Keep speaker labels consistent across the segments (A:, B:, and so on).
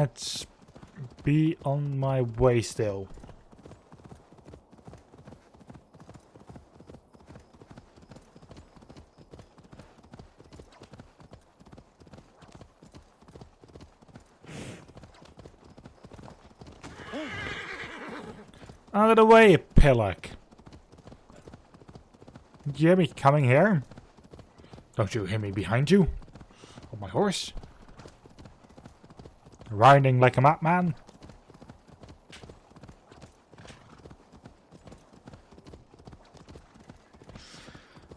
A: Let's be on my way still. Out of the way, pillock. Do you hear me coming here? Don't you hear me behind you? On my horse? Riding like a madman?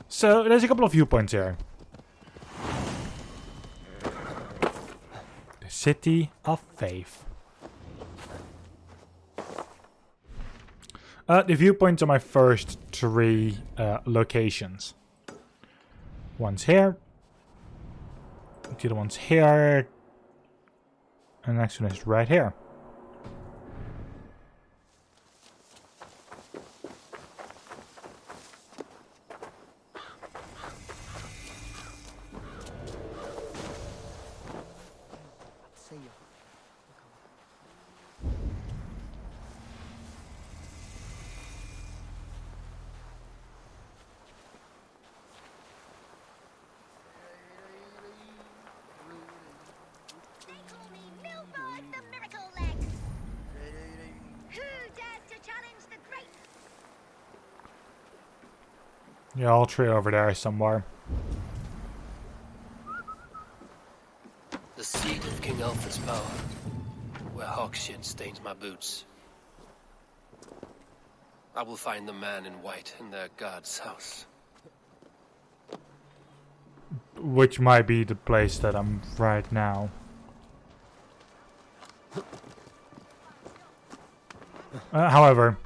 A: So, there's a couple of viewpoints here. The City of Faith. The viewpoints are my first three locations. One's here. The other one's here. And the next one is right here. Yeah, all three over there somewhere.
B: The seat of King Alfred's power, where hawk shit stains my boots. I will find the man in white in their god's house.
A: Which might be the place that I'm right now. However...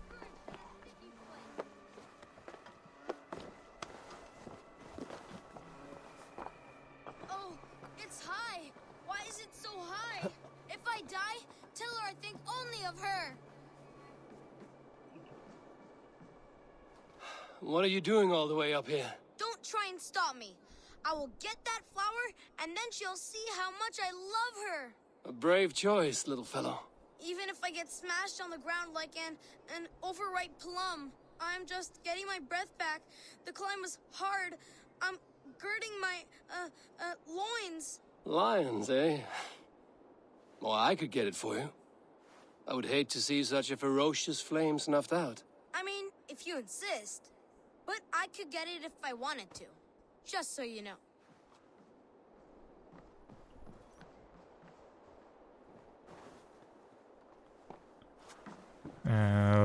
B: What are you doing all the way up here?
C: Don't try and stop me. I will get that flower, and then she'll see how much I love her.
B: A brave choice, little fellow.
C: Even if I get smashed on the ground like an overripe plum, I'm just getting my breath back. The climb was hard. I'm girding my, loins.
B: Lions, eh? Well, I could get it for you. I would hate to see such a ferocious flame snuffed out.
C: I mean, if you insist. But I could get it if I wanted to. Just so you know.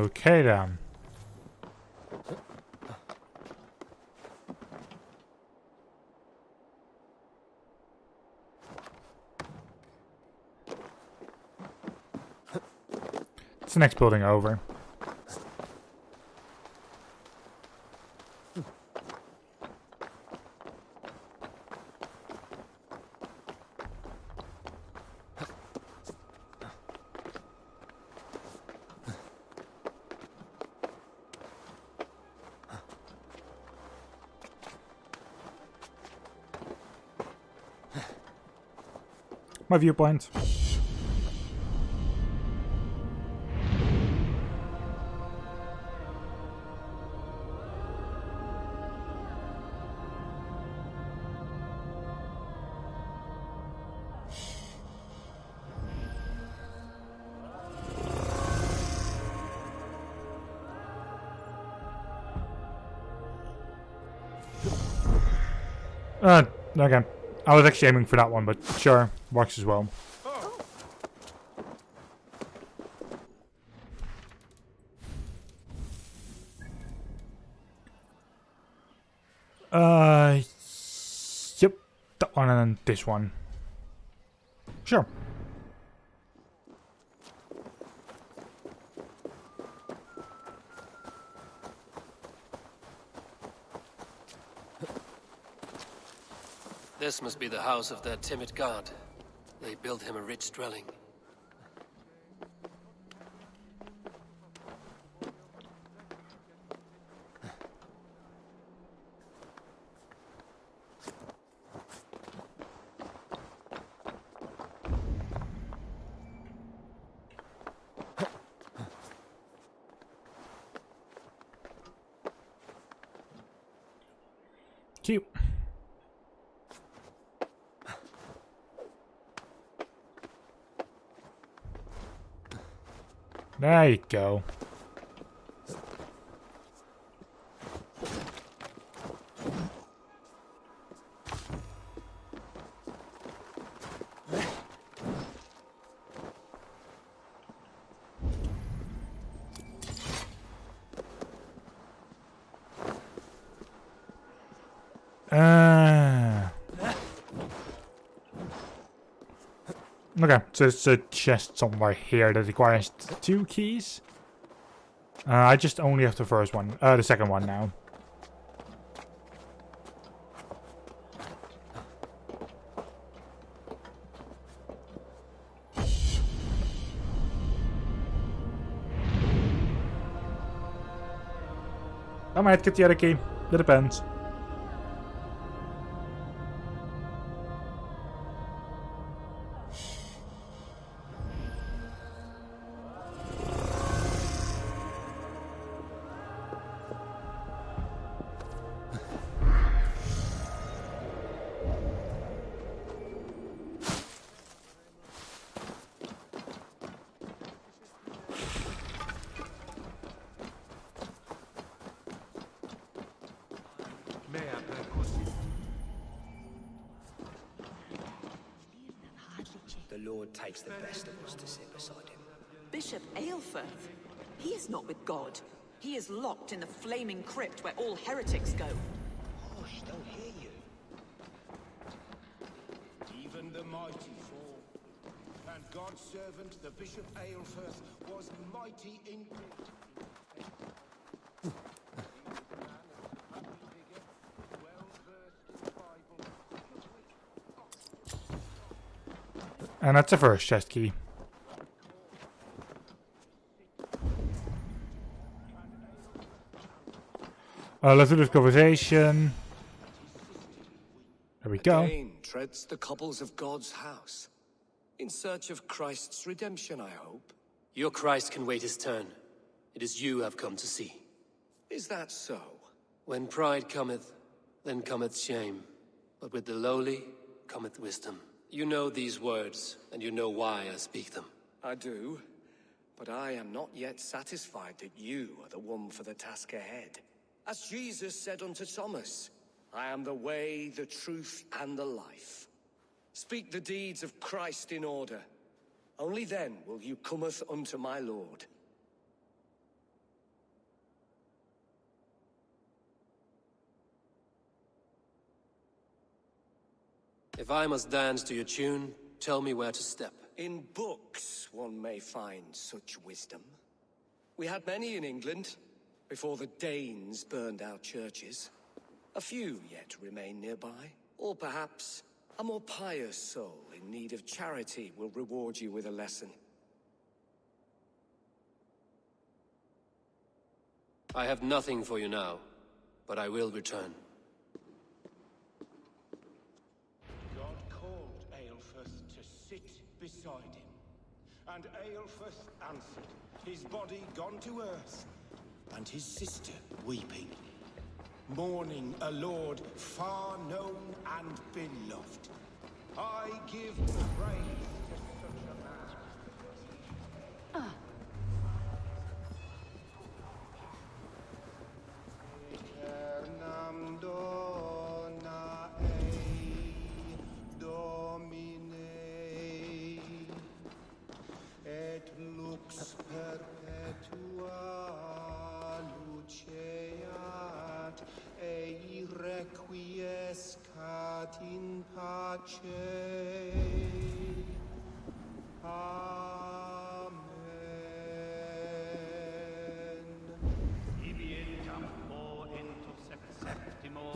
A: Okay then. It's the next building over. My viewpoint. Okay. I was actually aiming for that one, but sure, works as well. Yep, that one and then this one. Sure.
B: This must be the house of that timid god. They built him a rich dwelling.
A: Cute. There you go. Okay, so it's a chest somewhere here that requires 2 keys. I just only have the first one, the second one now. I might get the other key. It depends.
D: The Lord takes the best of us to sit beside him.
E: Bishop Aelfirth? He is not with God. He is locked in the flaming crypt where all heretics go.
D: Gosh, don't hear you.
F: Even the mighty fall. And God's servant, the Bishop Aelfirth, was mighty in grit.
A: And that's the first chest key. Let's do this conversation. There we go.
B: Again treads the cobbles of God's house. In search of Christ's redemption, I hope. Your Christ can wait his turn. It is you I've come to see. Is that so? When pride cometh, then cometh shame. But with the lowly cometh wisdom. You know these words, and you know why I speak them.
D: I do, but I am not yet satisfied that you are the one for the task ahead. As Jesus said unto Thomas, I am the way, the truth, and the life. Speak the deeds of Christ in order. Only then will you cometh unto my Lord.
B: If I must dance to your tune, tell me where to step.
D: In books one may find such wisdom. We had many in England, before the Danes burned our churches. A few yet remain nearby. Or perhaps a more pious soul in need of charity will reward you with a lesson.
B: I have nothing for you now, but I will return.
F: Beside him. And Aelfirth answered, his body gone to earth, and his sister weeping, mourning a lord far known and beloved. I give praise to such a man. Eternam dona ei, Domine, et lux perpetua luceat, ei requiescat in pace. Amen.
G: Ibietam o interceptimo,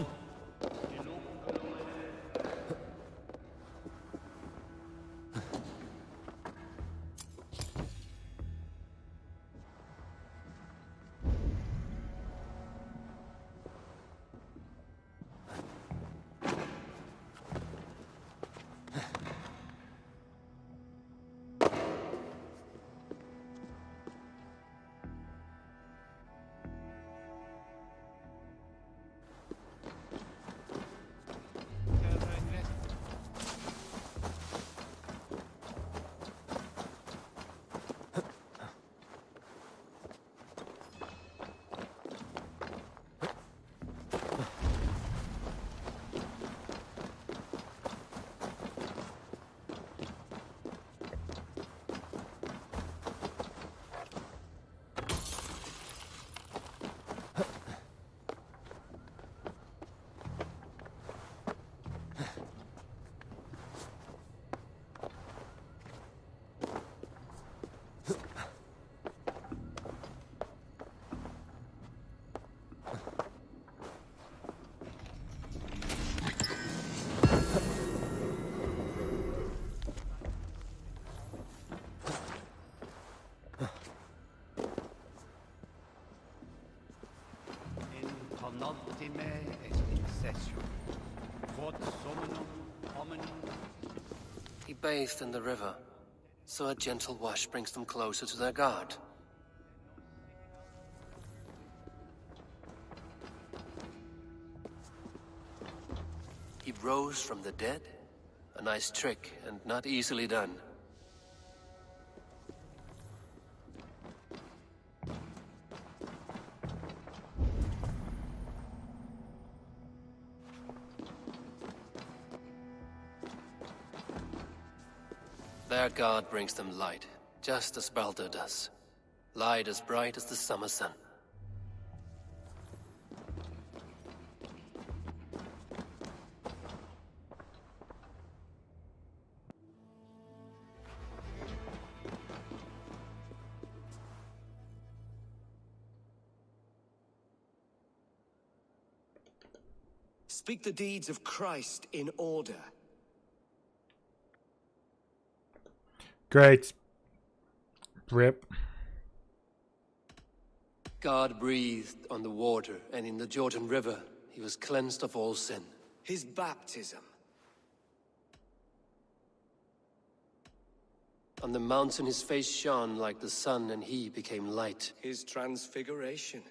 G: intercessio. Quod summonum hominum.
B: He bathed in the river, so a gentle wash brings them closer to their God. He rose from the dead? A nice trick, and not easily done. Their God brings them light, just as Baldur does. Light as bright as the summer sun.
D: Speak the deeds of Christ in order.
A: Great. Rip.
B: God breathed on the water, and in the Jordan River, he was cleansed of all sin.
D: His baptism.
B: On the mountain his face shone like the sun, and he became light.
D: His transfiguration.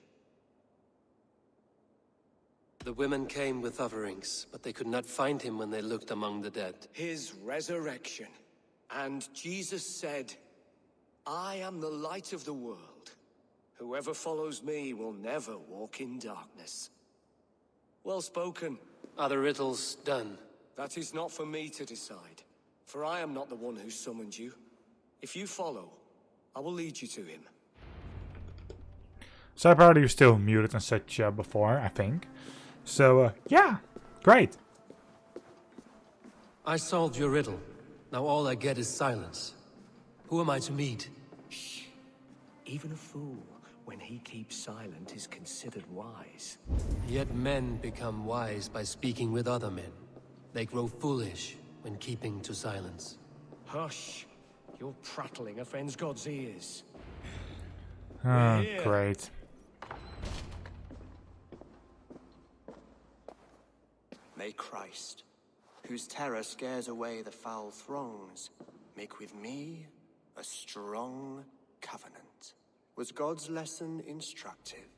B: The women came with offerings, but they could not find him when they looked among the dead.
D: His resurrection. And Jesus said, I am the light of the world. Whoever follows me will never walk in darkness. Well spoken.
B: Are the riddles done?
D: That is not for me to decide, for I am not the one who summoned you. If you follow, I will lead you to him.
A: So apparently you're still muted and such before, I think. So, yeah, great.
B: I solved your riddle. Now all I get is silence. Who am I to meet?
D: Shh. Even a fool, when he keeps silent, is considered wise.
B: Yet men become wise by speaking with other men. They grow foolish when keeping to silence.
D: Hush. Your prattling offends God's ears.
A: Oh, great.
H: May Christ, whose terror scares away the foul throngs, make with me a strong covenant. Was God's lesson instructive?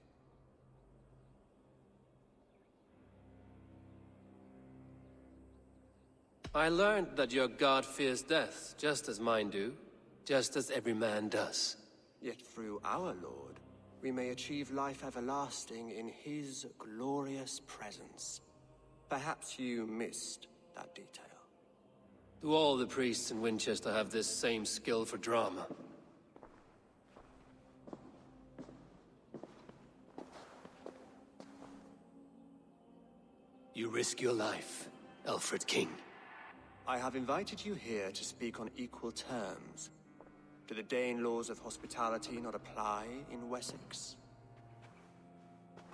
B: I learned that your God fears death, just as mine do, just as every man does.
H: Yet through our Lord, we may achieve life everlasting in his glorious presence. Perhaps you missed that detail.
B: Do all the priests in Winchester have this same skill for drama? You risk your life, Alfred King.
H: I have invited you here to speak on equal terms. Do the Dane laws of hospitality not apply in Wessex?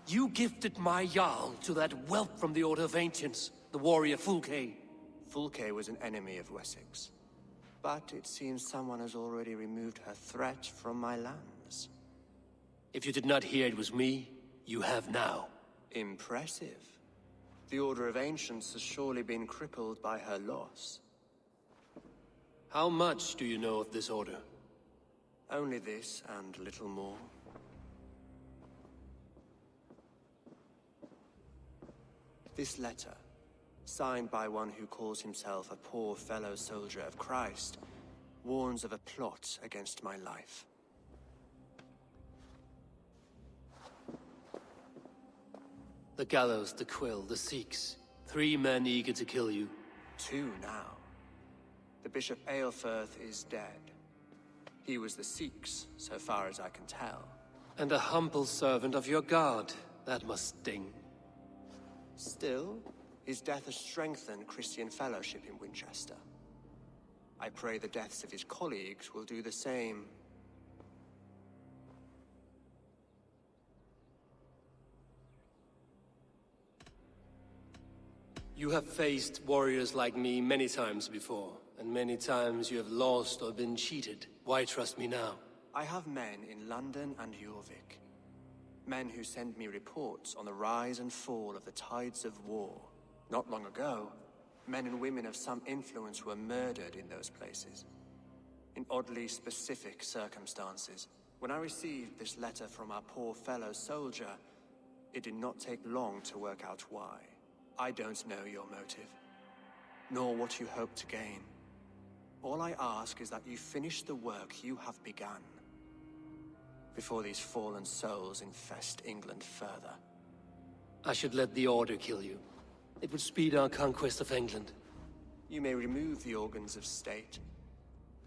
B: You gifted my Jarl to that whelp from the Order of Ancients, the warrior Fulke.
H: Fulke was an enemy of Wessex. But it seems someone has already removed her threat from my lands.
B: If you did not hear it was me, you have now.
H: Impressive. The Order of Ancients has surely been crippled by her loss.
B: How much do you know of this order?
H: Only this and little more. This letter, signed by one who calls himself a poor fellow soldier of Christ, warns of a plot against my life.
B: The gallows, the quill, the Sikhs. 3 men eager to kill you.
H: 2 now. The Bishop Aelfirth is dead. He was the Sikhs, so far as I can tell.
B: And a humble servant of your God. That must sting.
H: Still, his death has strengthened Christian fellowship in Winchester. I pray the deaths of his colleagues will do the same.
B: You have faced warriors like me many times before, and many times you have lost or been cheated. Why trust me now?
H: I have men in London and Jorvik. Men who send me reports on the rise and fall of the tides of war. Not long ago, men and women of some influence were murdered in those places. In oddly specific circumstances. When I received this letter from our poor fellow soldier, it did not take long to work out why. I don't know your motive, nor what you hope to gain. All I ask is that you finish the work you have begun, before these fallen souls infest England further.
B: I should let the Order kill you. It would speed our conquest of England.
H: You may remove the organs of state.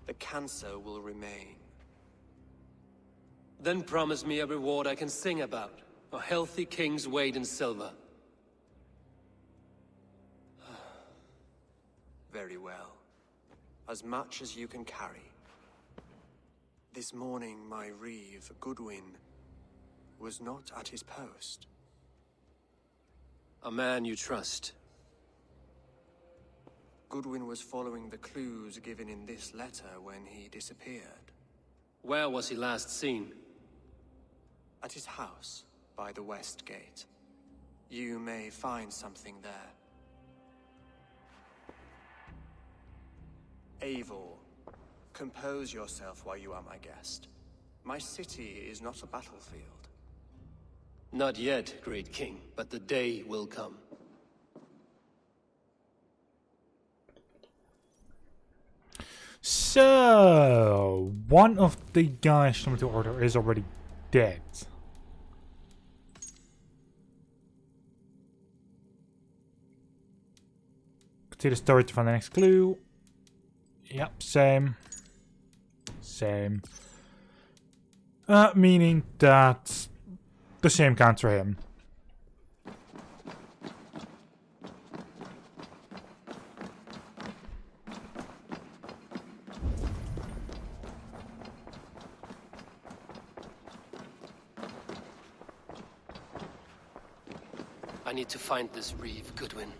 H: The cancer will remain.
B: Then promise me a reward I can sing about. A healthy king's weight in silver.
H: Very well. As much as you can carry. This morning, my reeve, Goodwin, was not at his post.
B: A man you trust.
H: Goodwin was following the clues given in this letter when he disappeared.
B: Where was he last seen?
H: At his house, by the west gate. You may find something there. Eivor, compose yourself while you are my guest. My city is not a battlefield.
B: Not yet, great king, but the day will come.
A: So, one of the guys from the Order is already dead. Continue the story to find the next clue. Yep, same. Same. Meaning that the same counts for him.
B: I need to find this reeve, Goodwin.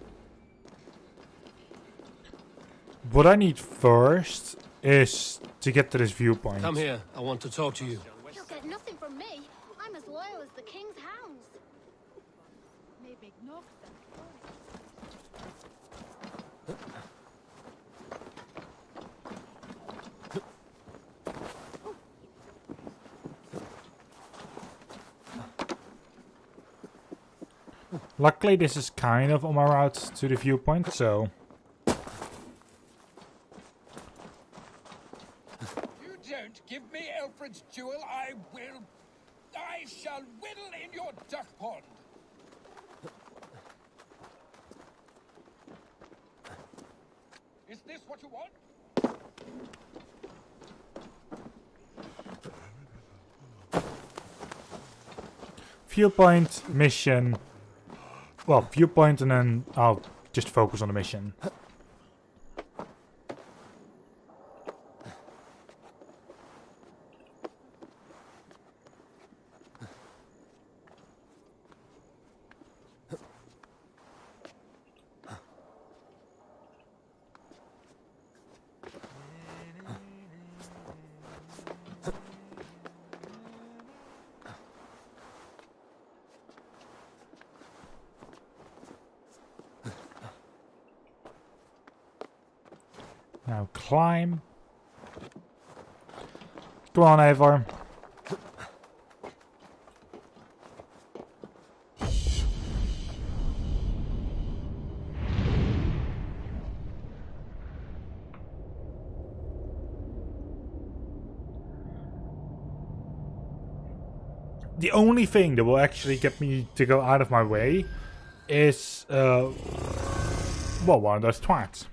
A: What I need first is to get to this viewpoint.
B: Come here, I want to talk to you.
C: You'll get nothing from me. I'm as loyal as the king's hounds.
A: Luckily, this is kind of on my route to the viewpoint, so...
F: You don't give me Alfred's jewel, I shall whittle in your duck pond. Is this what you want?
A: Viewpoint, mission... Well, viewpoint and then I'll just focus on the mission. Now climb. Go on, Eivor. The only thing that will actually get me to go out of my way is, well, one of those twats.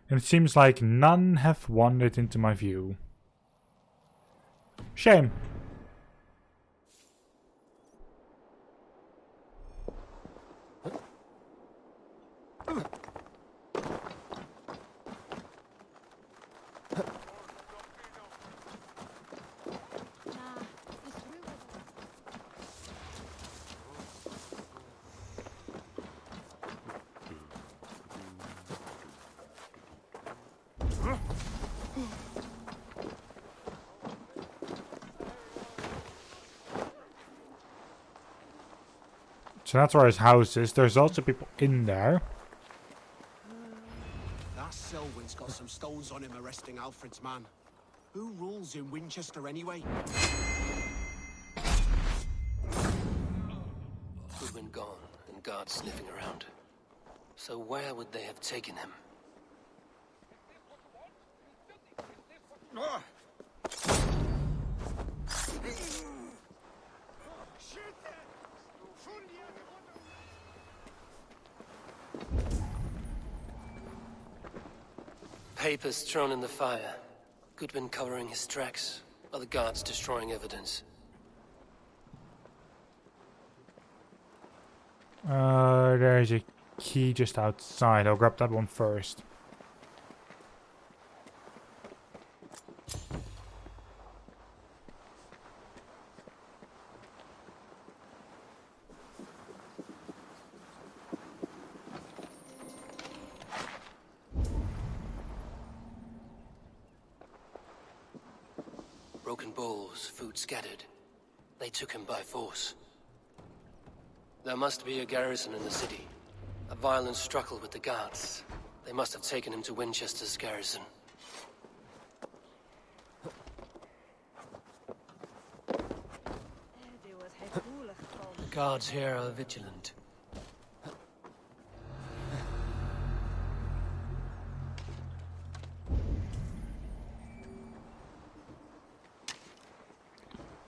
A: And it seems like none have wandered into my view. Shame. So that's where his house is. There's also people in there.
I: That Selwyn's got some stones on him arresting Alfred's man. Who rules in Winchester anyway?
B: Goodwin gone and guards sniffing around. So where would they have taken him? Papers thrown in the fire. Goodwin covering his tracks. Other guards destroying evidence.
A: There's a key just outside. I'll grab that one first.
B: Broken bowls, food scattered. They took him by force. There must be a garrison in the city. A violent struggle with the guards. They must have taken him to Winchester's garrison. Guards here are vigilant.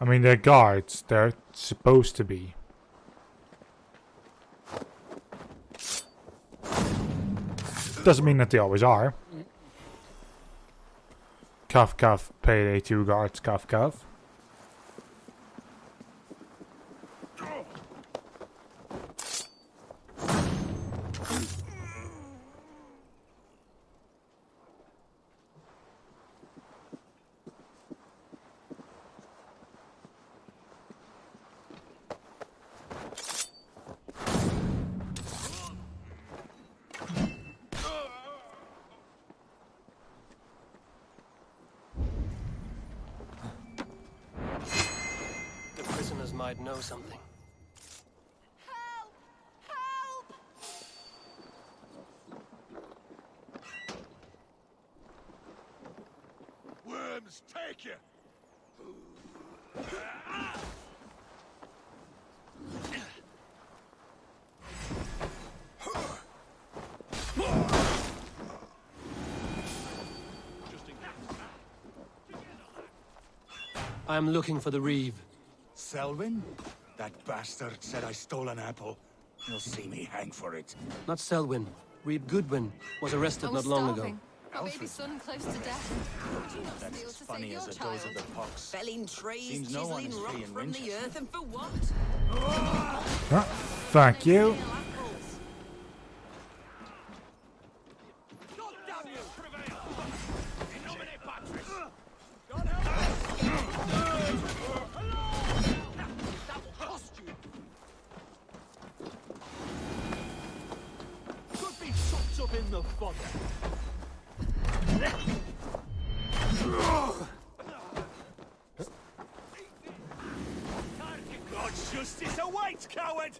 A: I mean, they're guards. They're supposed to be. Doesn't mean that they always are. Cuff, cuff, payday 2 guards, cuff, cuff.
B: Might know something.
C: Help! Help!
F: Worms, take you!
B: I'm looking for the Reeve.
F: Selwyn? That bastard said I stole an apple. He'll see me hang for it.
B: Not Selwyn. Reeve Goodwin was arrested not long ago.
J: Our baby son close to death. Do not
F: That's
J: steal
F: as
J: to
F: funny
J: save
F: as
J: your
F: it goes
J: child.
F: of the pox.
E: Felling trees,
F: Seems no one
E: chiseling
F: is
E: rock
F: free in
E: from the
F: Winchester.
E: earth, and for what?
A: Ah, thank you.
I: In the fodder. God's justice awaits, coward!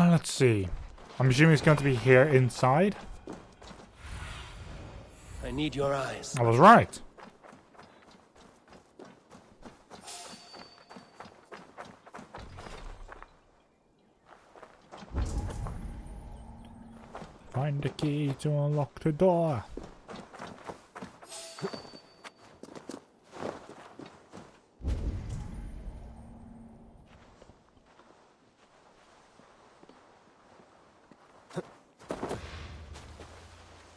A: Let's see. I'm assuming it's going to be here inside.
B: I need your eyes.
A: I was right. Find the key to unlock the door.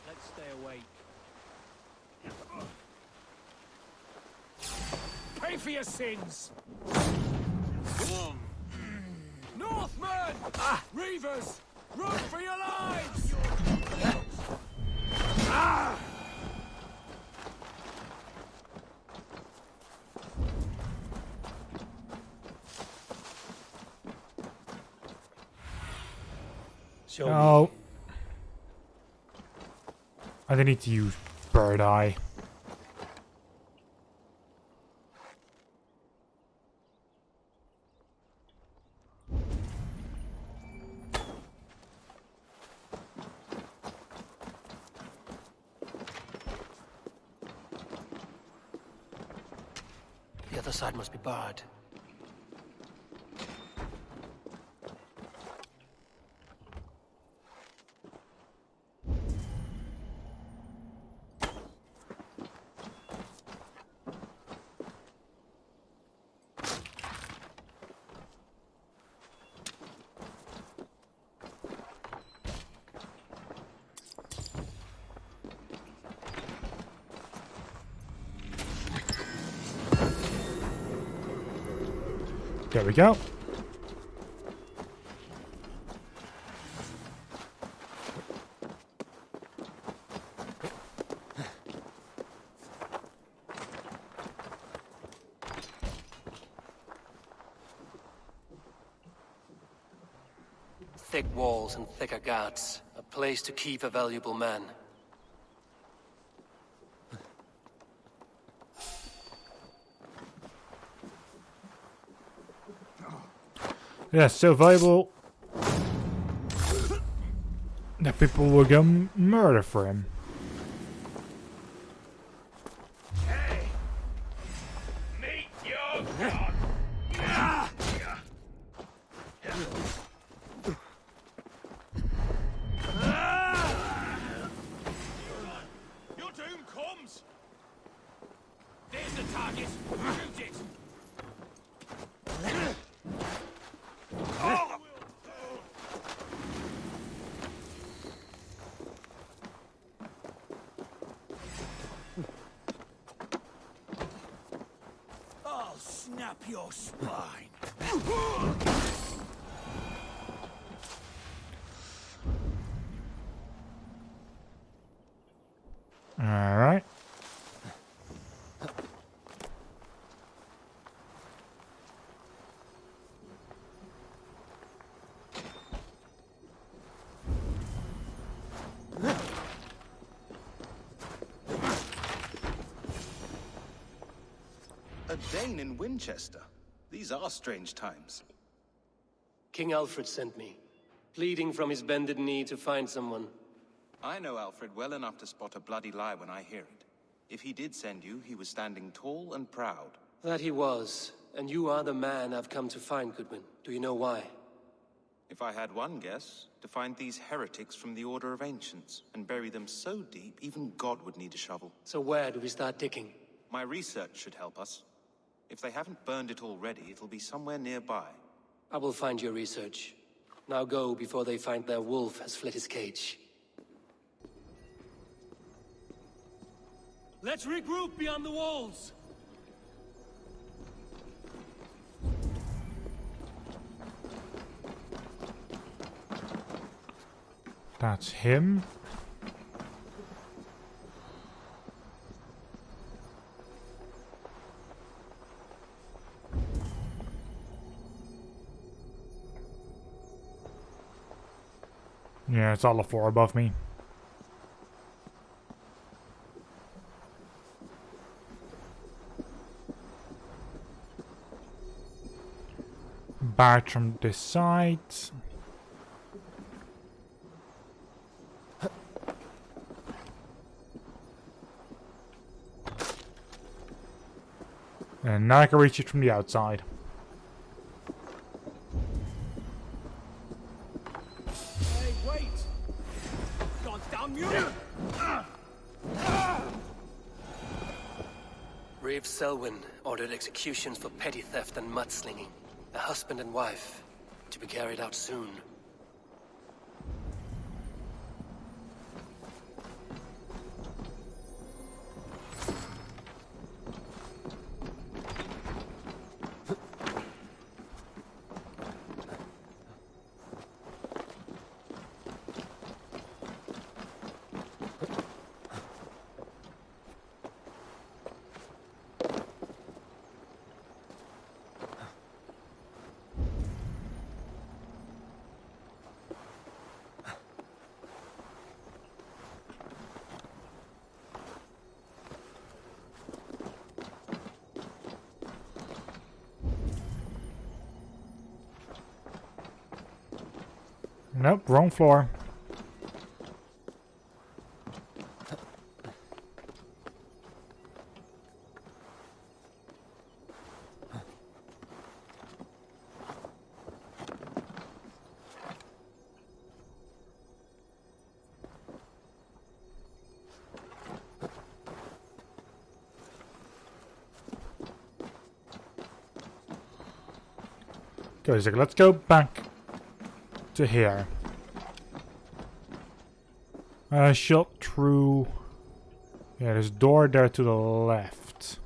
G: Let's stay awake.
I: for your sins! Northmen! Reavers! Run for your lives!
B: Show
A: No. I don't need to use bird eye.
B: The other side must be barred.
A: There we go.
B: Thick walls and thicker guards. A place to keep a valuable man.
A: Yeah, so valuable that people will go murder for him.
I: Hey! Meet your god! Your doom comes! There's the target! Shoot it! I'll snap your spine.
A: All right.
K: A Dane in Winchester. These are strange times.
B: King Alfred sent me, pleading from his bended knee to find someone.
K: I know Alfred well enough to spot a bloody lie when I hear it. If he did send you, he was standing tall and proud.
B: That he was, and you are the man I've come to find, Goodman. Do you know why?
K: If I had one guess, to find these heretics from the Order of Ancients, and bury them so deep, even God would need a shovel.
B: So where do we start digging?
K: My research should help us. If they haven't burned it already, it'll be somewhere nearby.
B: I will find your research. Now go before they find their wolf has fled his cage. Let's regroup beyond the walls!
A: That's him. Yeah, it's all the four above me. Back from this side. And now I can reach it from the outside.
I: Hey, wait! Goddamn you!
B: Reeve Selwyn ordered executions for petty theft and mudslinging. A husband and wife, to be carried out soon.
A: Nope, wrong floor. Go, so let's go back to here. Shot through. Yeah, there's a door there to the left.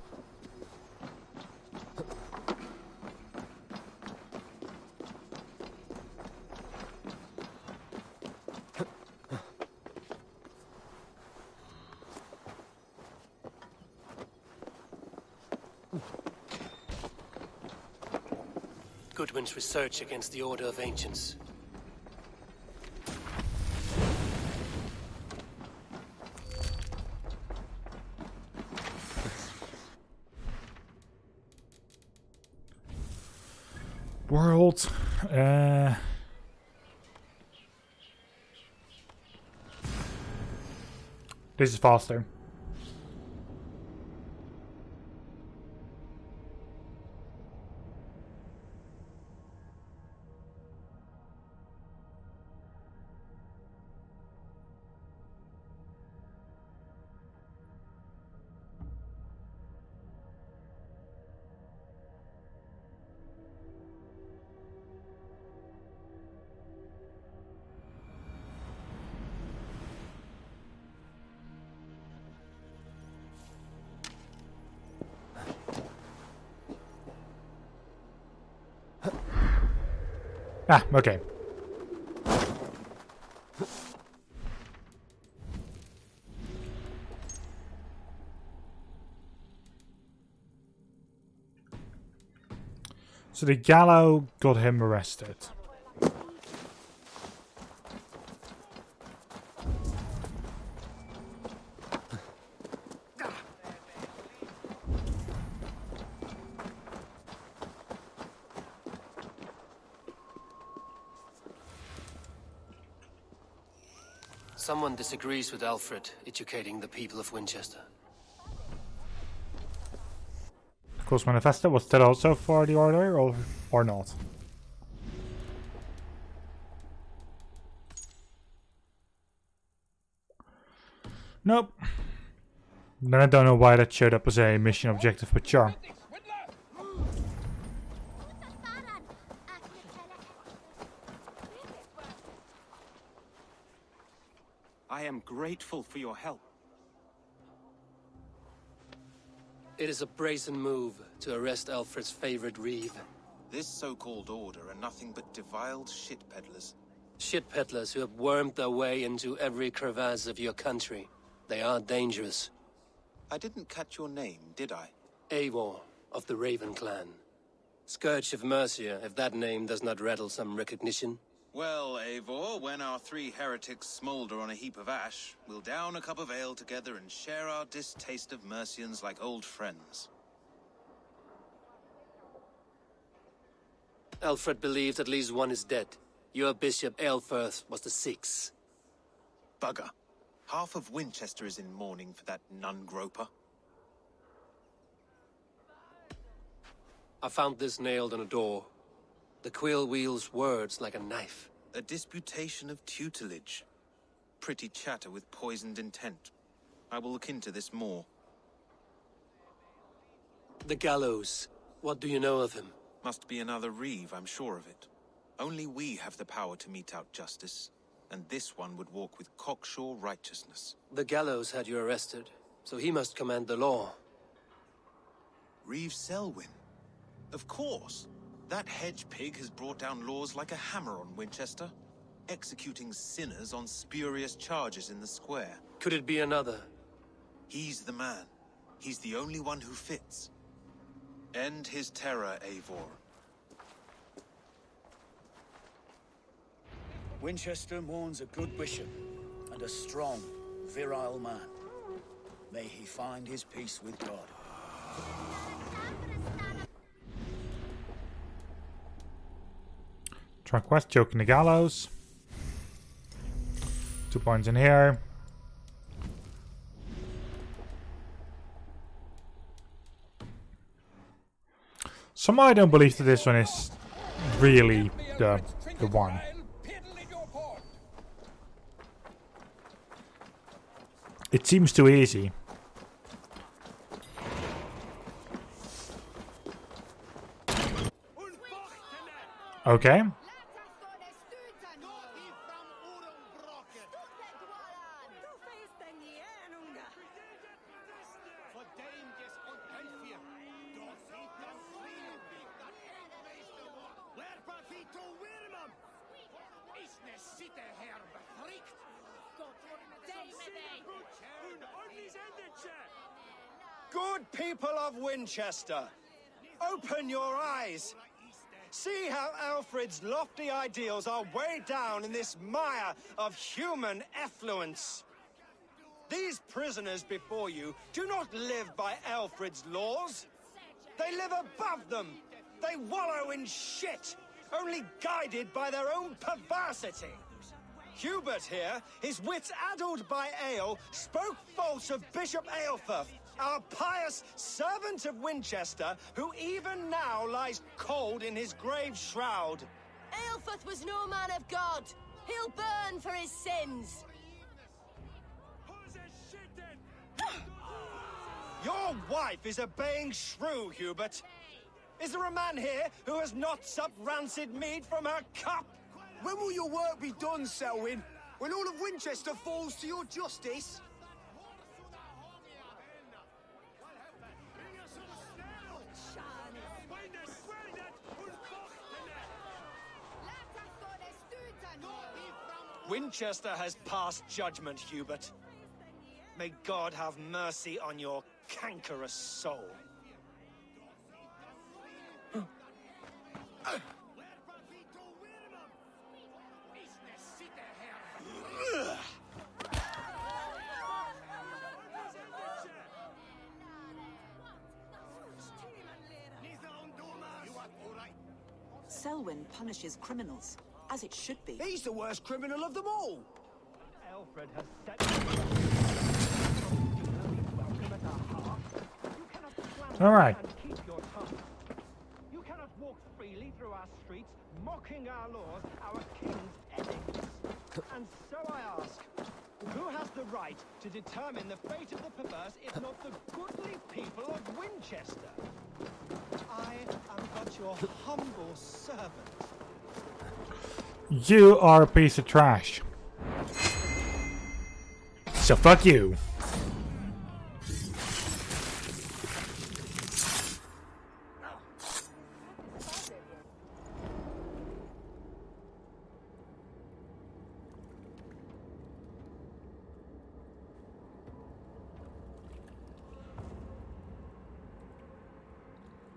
B: Goodwin's research against the Order of Ancients.
A: World. This is faster. Ah, okay. So the gallows got him arrested.
B: Someone disagrees with Alfred educating the people of Winchester.
A: Of course, Manifesto was that also for the Order or not? Nope. Then I don't know why that showed up as a mission objective with Char.
K: I am grateful for your help.
B: It is a brazen move to arrest Alfred's favorite reeve.
K: This so-called order are nothing but deviled shit peddlers.
B: Shit peddlers who have wormed their way into every crevasse of your country. They are dangerous.
K: I didn't catch your name, did I?
B: Eivor of the Raven clan. Scourge of Mercia, if that name does not rattle some recognition.
K: Well, Eivor, when our three heretics smolder on a heap of ash, we'll down a cup of ale together and share our distaste of Mercians like old friends.
B: Alfred believes at least one is dead. Your Bishop Aelfirth was the sixth.
K: Bugger. Half of Winchester is in mourning for that nun-groper.
B: I found this nailed on a door. The quill wields words like a knife.
K: A disputation of tutelage. Pretty chatter with poisoned intent. I will look into this more.
B: The gallows. What do you know of him?
K: Must be another reeve, I'm sure of it. Only we have the power to mete out justice. And this one would walk with cocksure righteousness.
B: The gallows had you arrested, so he must command the law.
K: Reeve Selwyn? Of course. That hedge pig has brought down laws like a hammer on Winchester, executing sinners on spurious charges in the square.
B: Could it be another?
K: He's the man. He's the only one who fits. End his terror, Eivor.
G: Winchester mourns a good bishop and a strong, virile man. May he find his peace with God.
A: Try quest, joking the gallows. 2 points in here. Somehow I don't believe that this one is really the one. It seems too easy. Okay.
F: Good people of Winchester, open your eyes. See how Alfred's lofty ideals are weighed down in this mire of human effluence. These prisoners before you do not live by Alfred's laws. They live above them. They wallow in shit, only guided by their own perversity. Hubert here, his wits addled by ale, spoke false of Bishop Aelfirth, our pious servant of Winchester, who even now lies cold in his grave shroud.
L: Aelfirth was no man of God. He'll burn for his sins.
F: Your wife is obeying shrew, Hubert. Is there a man here who has not supped rancid mead from her cup?
I: When will your work be done, Selwyn? When all of Winchester falls to your justice?
F: Winchester has passed judgment, Hubert. May God have mercy on your cankerous soul.
E: Selwyn punishes criminals, as it should be.
I: He's the worst criminal of them all.
M: Alfred has set
A: All right.
M: keep your tongue. You cannot walk freely through our streets, mocking our laws, our king's edicts. And so I ask, who has the right to determine the fate of the perverse if not the goodly people of Winchester? I am but your humble servant.
A: You are a piece of trash. So fuck you.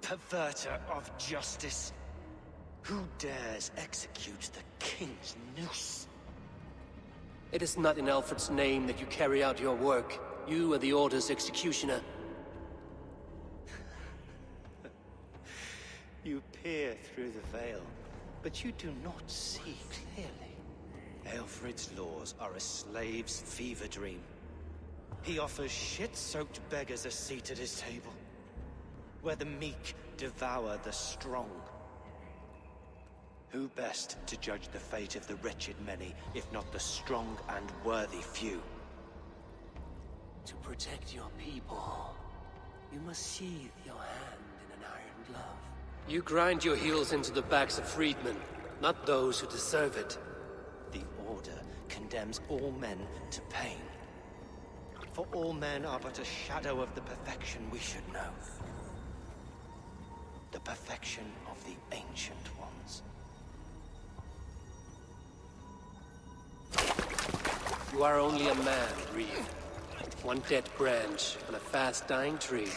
D: Perverter of justice. Who dares execute the king's noose?
B: It is not in Alfred's name that you carry out your work. You are the Order's executioner.
D: You peer through the veil, but you do not see clearly. Alfred's laws are a slave's fever dream. He offers shit-soaked beggars a seat at his table, where the meek devour the strong. Who best to judge the fate of the wretched many, if not the strong and worthy few?
B: To protect your people, you must sheathe your hand in an iron glove. You grind your heels into the backs of freedmen, not those who deserve it.
D: The Order condemns all men to pain. For all men are but a shadow of the perfection we should know. The perfection of the Ancient Ones.
B: You are only a man, Reeve. One dead branch on a fast-dying tree.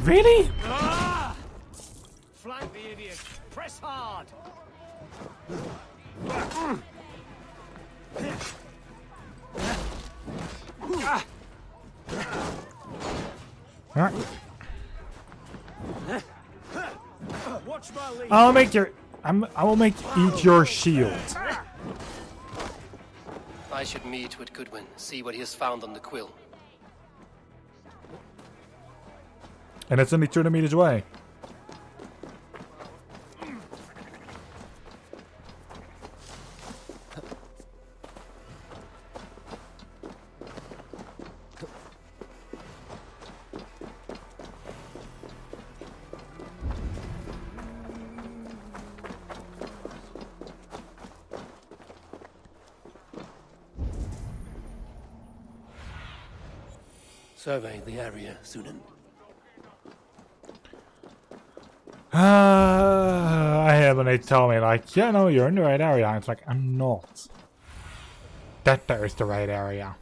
A: Really?
I: Flank the idiot. Press hard.
A: Alright.
I: Watch my lead.
A: I'll make your... I will make you eat your shield.
B: I should meet with Goodwin, see what he has found on the quill.
A: And it's only 200 meters away.
B: Survey the area, Sunan.
A: I have when they tell me like, yeah, no, you're in the right area. It's like, I'm not. That there is the right area.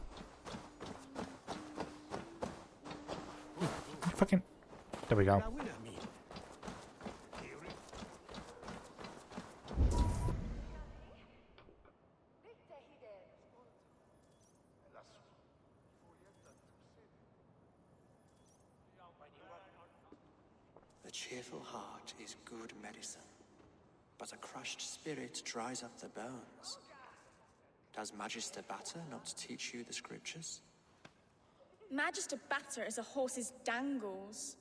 A: Fucking. There we go.
H: The cheerful heart is good medicine, but a crushed spirit dries up the bones. Does Magister Batter not teach you the scriptures?
C: Magister Batter is a horse's dangles.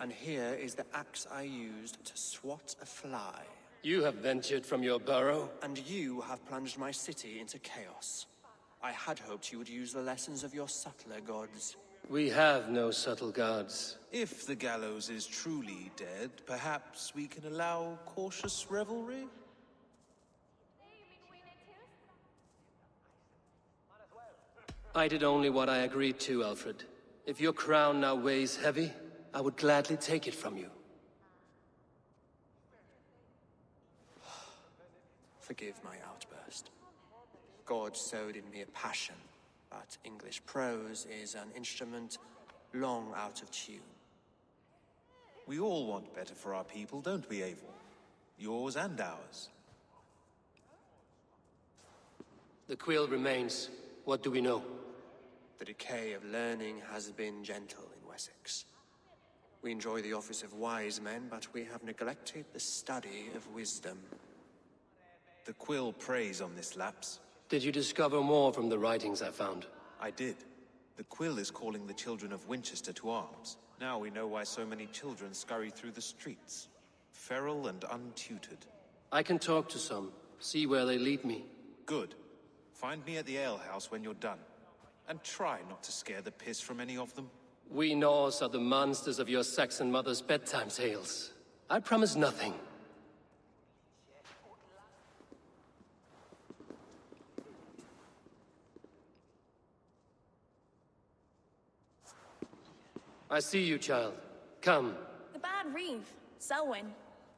H: And here is the axe I used to swat a fly.
B: You have ventured from your burrow.
H: And you have plunged my city into chaos. I had hoped you would use the lessons of your subtler gods.
B: We have no subtle gods.
K: If the gallows is truly dead, perhaps we can allow cautious revelry?
B: I did only what I agreed to, Alfred. If your crown now weighs heavy, I would gladly take it from you.
H: Forgive my outburst. God sowed in me a passion, but English prose is an instrument long out of tune.
K: We all want better for our people, don't we, Eivor? Yours and ours.
B: The quill remains. What do we know?
H: The decay of learning has been gentle in Wessex. We enjoy the office of wise men, but we have neglected the study of wisdom.
K: The quill preys on this lapse.
B: Did you discover more from the writings I found?
K: I did. The quill is calling the children of Winchester to arms. Now we know why so many children scurry through the streets, feral and untutored.
B: I can talk to some, see where they lead me.
K: Good. Find me at the alehouse when you're done. And try not to scare the piss from any of them.
B: We Norse are the monsters of your Saxon mother's bedtime tales. I promise nothing. I see you, child. Come.
C: The bad Reeve, Selwyn.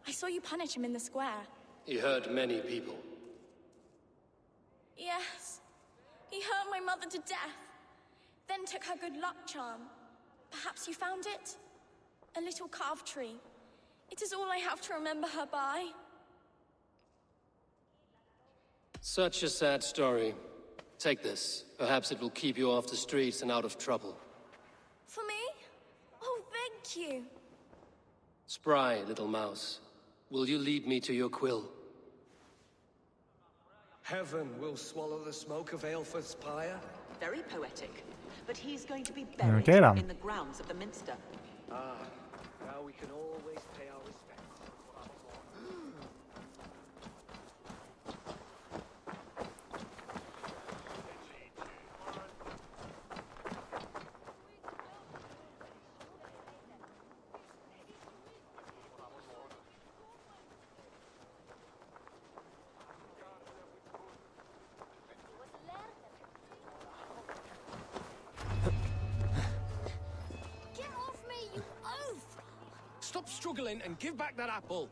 C: I saw you punish him in the square.
B: He hurt many people.
C: Yes. He hurt my mother to death. Then took her good luck charm. Perhaps you found it? A little carved tree. It is all I have to remember her by.
B: Such a sad story. Take this. Perhaps it will keep you off the streets and out of trouble.
C: For me? Oh, thank you.
B: Spry, little mouse. Will you lead me to your quill?
D: Heaven will swallow the smoke of Aelfirth's pyre.
E: Very poetic. But he's going to be buried
A: Okay, then.
E: in the grounds of the Minster.
D: Ah, now we can always pay our respects.
I: Stop struggling and give back that apple.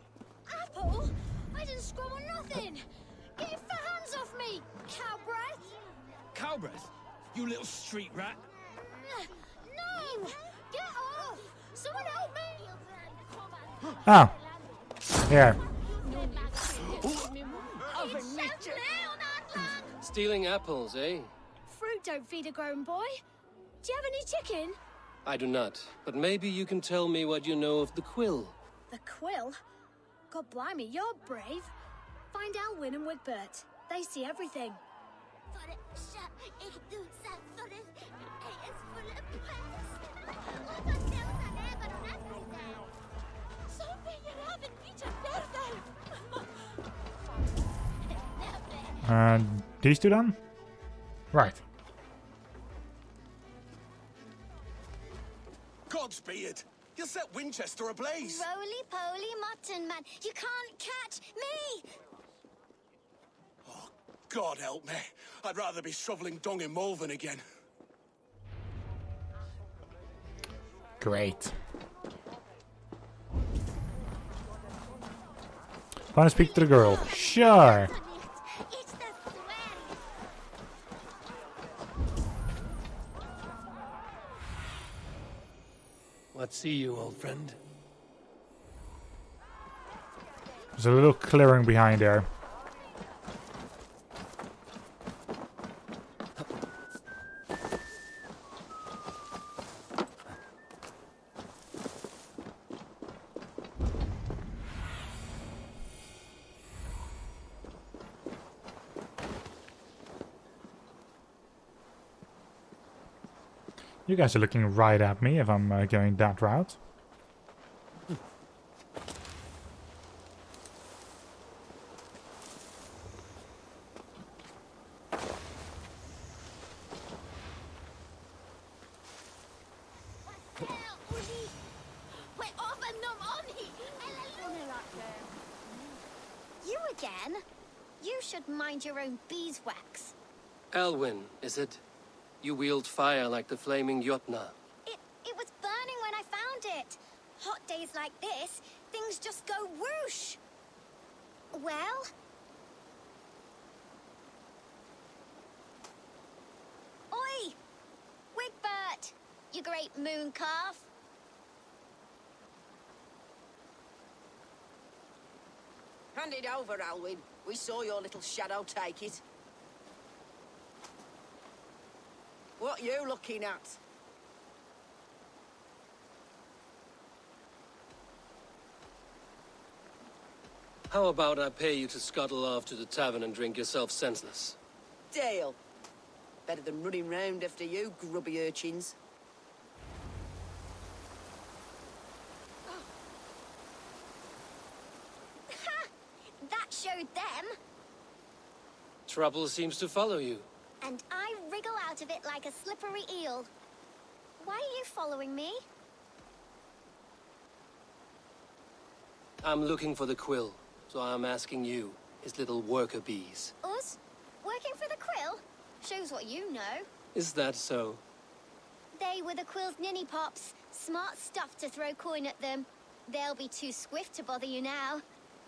L: Apple? I didn't scrum on nothing. Get your fat hands off me, cow breath.
I: Cow breath? you little street rat.
L: No! Get off! Someone help me!
A: Oh. Here.
B: Stealing apples, eh?
C: Fruit don't feed a grown boy. Do you have any chicken?
B: I do not, but maybe you can tell me what you know of the quill.
C: The quill? God blimey, you're brave. Find Alwyn and Wigbert. They see everything.
A: These two done? Right.
F: Godspeed! You set Winchester ablaze!
L: Roly-poly mutton man, you can't catch me!
F: God help me. I'd rather be shoveling dung in Malvern again.
A: Great. Want to speak to the girl? Sure.
B: What see you, old friend?
A: There's a little clearing behind there. You guys are looking right at me if I'm going that route.
L: You again? You should mind your own beeswax.
B: Alwyn, is it? You wield fire like the flaming Jotna.
L: It was burning when I found it. Hot days like this, things just go whoosh. Well? Oi! Wigbert! You great moon calf.
E: Hand it over, Alwyn. We saw your little shadow take it. What you looking at?
B: How about I pay you to scuttle off to the tavern and drink yourself senseless?
E: Deal. Better than running round after you, grubby urchins.
L: That showed them.
B: Trouble seems to follow you.
L: And I wriggle out of it like a slippery eel. Why are you following me?
B: I'm looking for the quill, so I'm asking you, his little worker bees.
L: Us? Working for the quill? Shows what you know.
B: Is that so?
L: They were the quill's ninny pops. Smart stuff to throw coin at them. They'll be too swift to bother you now.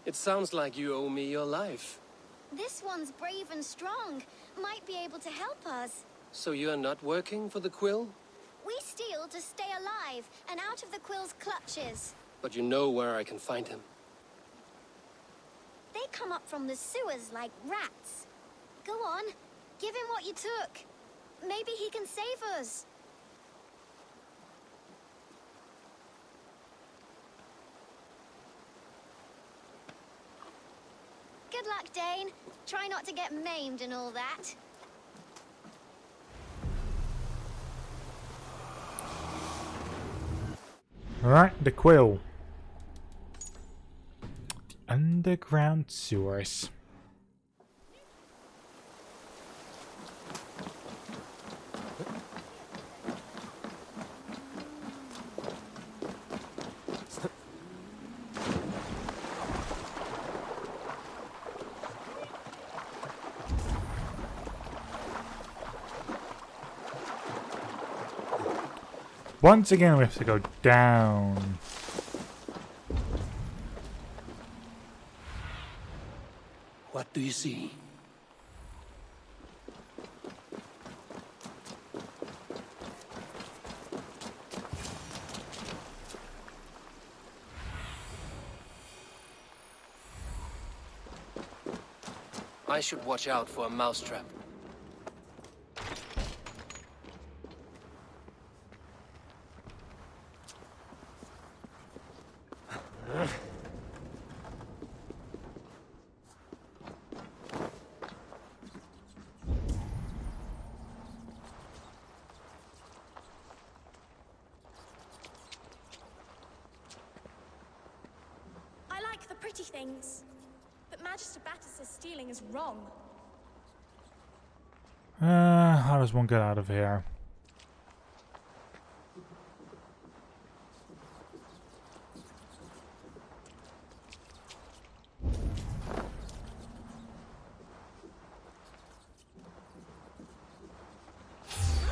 B: It sounds like you owe me your life.
L: This one's brave and strong. Might be able to help us.
B: So you're not working for the quill?
L: We steal to stay alive and out of the quill's clutches.
B: But you know where I can find him.
L: They come up from the sewers like rats. Go on, give him what you took. Maybe he can save us. Good luck, Dane. Try not to get maimed and all that.
A: Alright, the quill. The underground sewers. Once again, we have to go down.
B: What do you see? I should watch out for a mousetrap.
C: I like the pretty things, but Magister Battus' stealing is wrong.
A: How does one get out of here?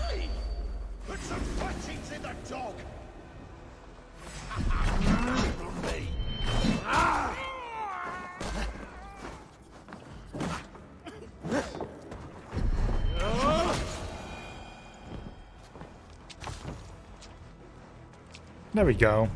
F: Hey! Put some fletchings in the dog! From me!
A: There we go.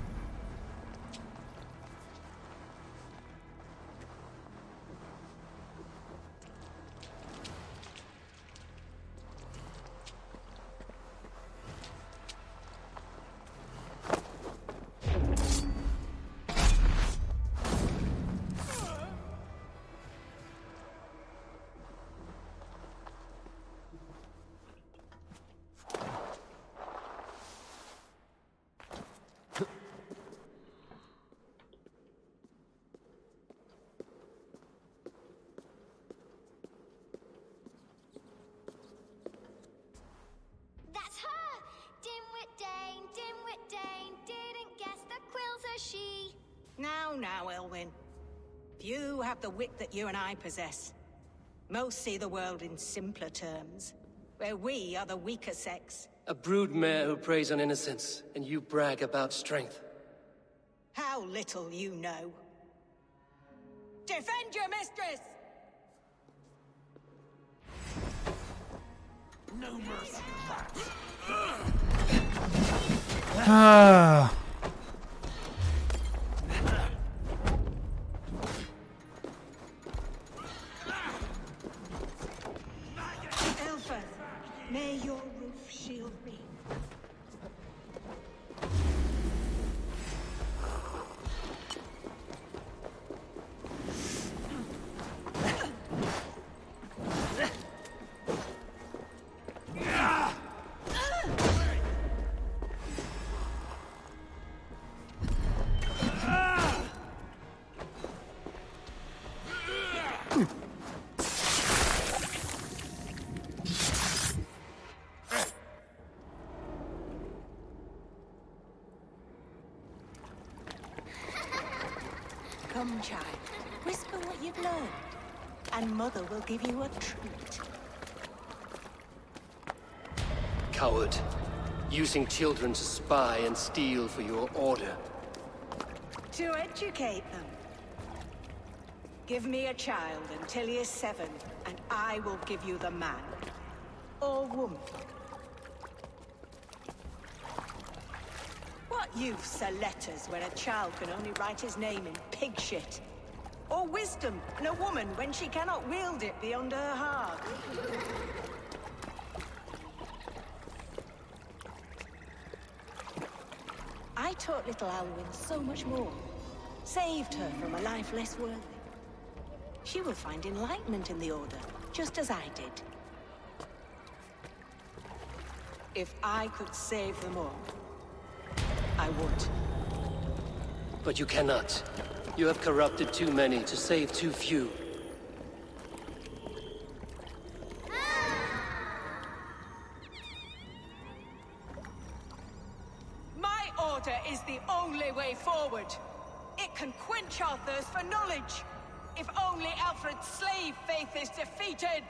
L: That's her! Dimwit Dane, didn't guess the quill's a she.
E: Now, Elwyn. Few have the wit that you and I possess. Most see the world in simpler terms, where we are the weaker sex.
B: A broodmare who preys on innocence, and you brag about strength.
E: How little you know. Defend your mistress!
F: No mercy, rats!
A: Ah.
E: Elfa, may your roof shield me. Come, child. Whisper what you've learned, and Mother will give you a treat.
B: Coward. Using children to spy and steal for your order.
E: To educate them. Give me a child until he is 7, and I will give you the man. Or woman. What use are letters when a child can only write his name in pig shit? Or wisdom in a woman when she cannot wield it beyond her heart? I taught little Alwyn so much more. Saved her from a life less worthy. She will find enlightenment in the Order, just as I did. If I could save them all, I would.
B: But you cannot. You have corrupted too many to save too few.
E: My order is the only way forward. It can quench our thirst for knowledge. If only Alfred's slave faith is defeated.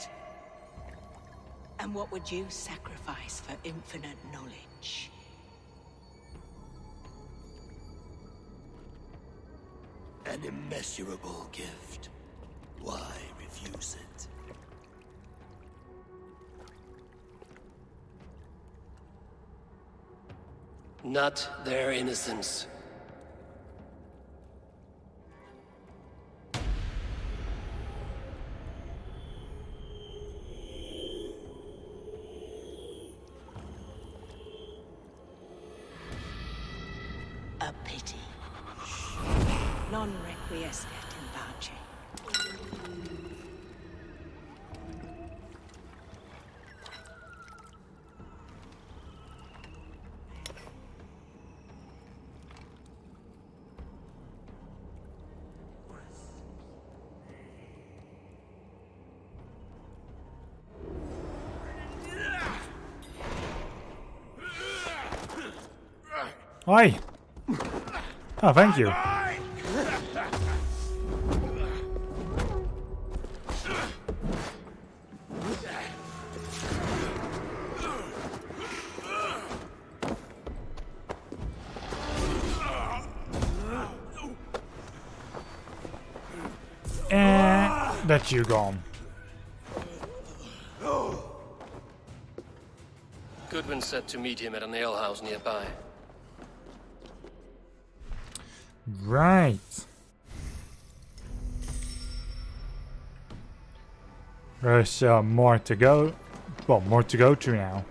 E: And what would you sacrifice for infinite knowledge?
F: An immeasurable gift. Why refuse it?
B: Not their innocence.
E: pity. Non requiescat in pace.
A: Oi! Oh, thank you. And that's you gone.
B: Goodwin said to meet him at an alehouse nearby.
A: Right. There's more to go. Well, more to go to now.